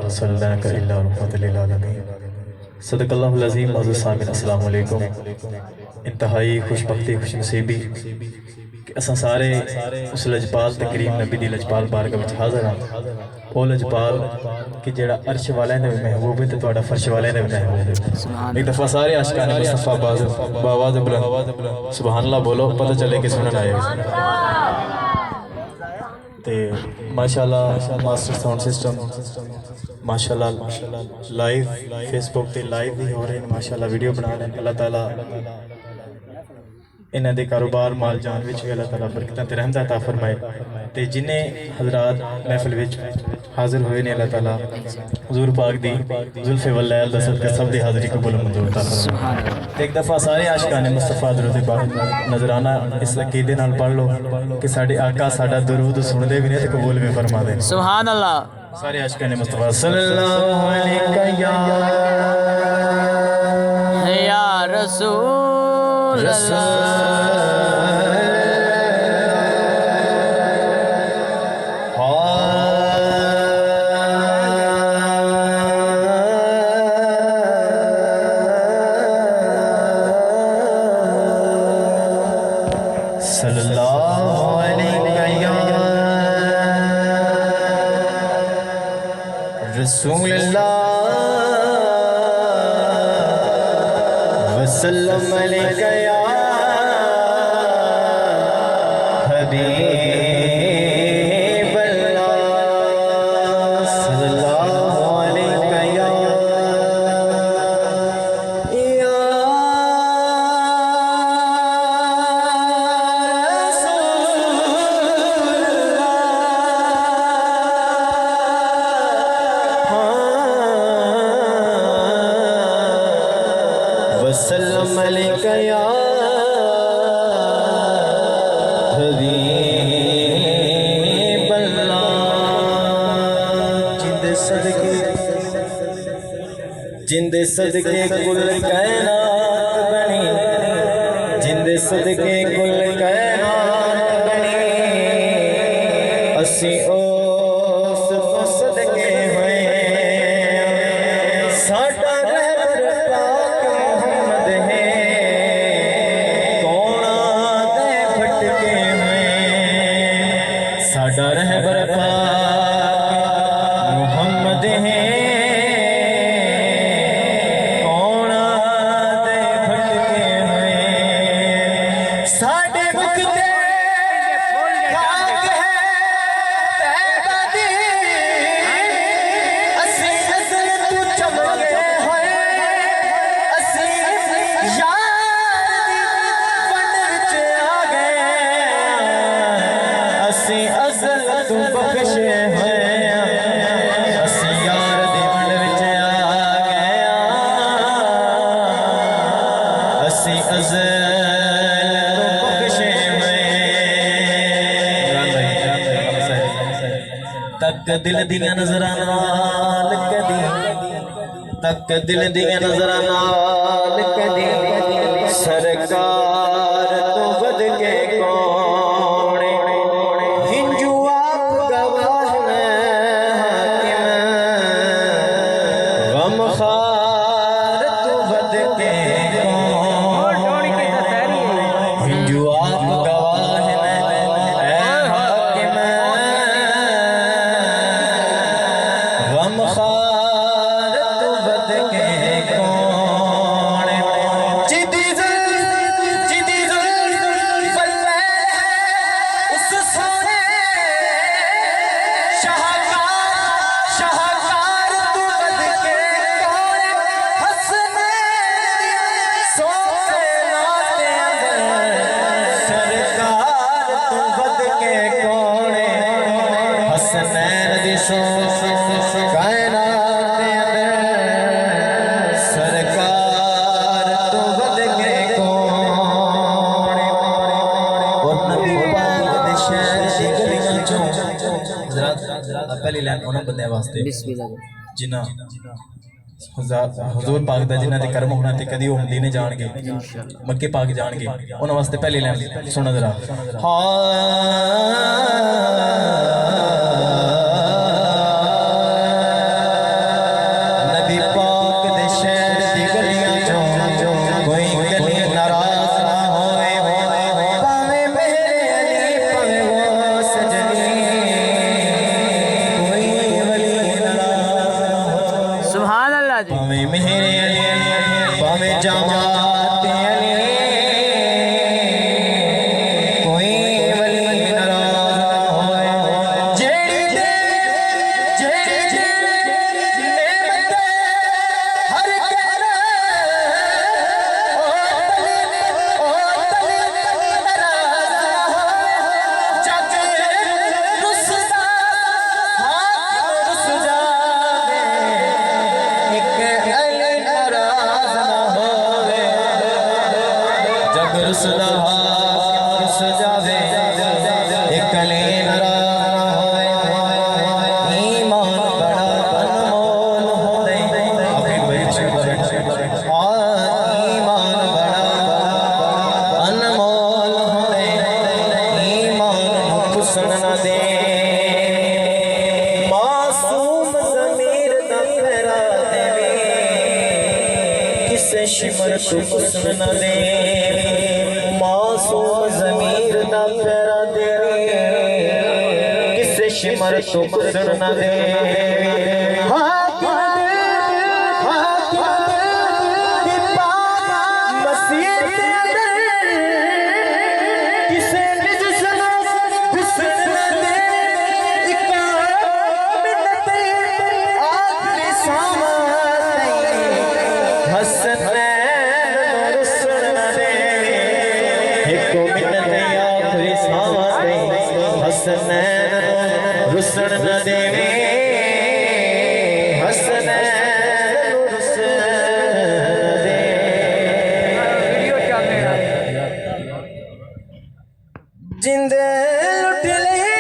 अर्सलनाका इल्ला रहमतल लिल आलमीन। सदक़ल्लाहुल अज़ीम। मौजूद सामिन अस्सलामु अलैकुम। इंतहाई खुशबख्ती खुशनसीबी कि असां सारे उस लजपाल ते करीम नबी दी लजपाल बारगाह विच हाज़र हां। ओ लजपाल कि जेड़ा अर्श वाले दे महबूब है ते तुहाडा फर्श वाले दे महबूब है। एक दफ़ा सारे आशिकान मुस्तफ़ा बावाज़ बुलंद सुभान अल्लाह बोलो, पता चले कि सुनन आए हो। ते माशाल्लाह मास्टर साउंड सिस्टम माशाल्लाह लाइव फेसबुक ते लाइव भी हो रहे हैं। माशाल्लाह वीडियो बना रहे हैं। अल्लाह ताला इन्हां दे कारोबार माल जान विच भी अल्लाह ताला बरकतां ते रहमत अता फरमाए। ते जिन्ने हज़रात महफिल विच हाजिर हुए ने अल्लाह ताला हुजूर पाक दी जुल्फ़े वल्लैल दा सदका सब दी हाज़री कबूल मंजूर अता फरमाए। एक दफ़ा सारे आशिकान मुस्तफ़ा दरूद पाक नजराना इस अकीदे नाल पढ़ लो कि साडे आका साडा दरूद सुनदे भी ने ते कबूल भी फरमा दे। सुभान अल्लाह। सारे आशिकान मुस्तफ़ा सल्लल्लाहु अलैहि या रसूल वसल्लम अलैका या हबीब अल्लाह सल्लल्लाहु अलैका या वसल्लम अलैका या हबीब अल्लाह। जिंदे सदके कुल कायनात बनी, जिंदे सदके कुल कायनात बनी, असी उस सदके हुए साडा साडा रहबर पाक मुहम्मद है, कौन दे भटके हुए साडे मुख ते खाक है तैबा दी, असी असल तू चमके होए, असी यार दी वंड विच आ गए, असी असल तू बख्शे हैं, असी यार दी वंड विच आ गए, असी असल तू बख्शे हैं। तक दिल दियां नज़रां नाल कदी, तक दिल दियां नज़रां नाल कदी, सरकार तो वध के कौन हिंजू आप गवाह ने गम खार तो वध के कौन हिंजू आप गवाह ने हाकिम गम खार तो वध के कौन जिदी वल्ले उस सोने शाहकार तू वध के कौन हसने सोते नाते अंदर सरकार तू वध के कौन हसनैन दी सो कायनात दे अंदर सरकार तू वध के कौन और नबी पाक दे शहर दी गलियां चों पहली लाइन उन्हां बंदे वास्ते जिन्हां हुजूर पाक दा जिन्हां दे कर्म होना ते कदी ओह मदीने जाणगे मक्के पाक जाणगे उन्हां वास्ते पहली लाइन सुनो जरा किसे शिमर तो कुसन न दे मासूम ज़मीर ना फेरा दे किसे शिमर तो कुसन न दे रुसन न देवे हसनैन रुसन दे जिंदे लुट ले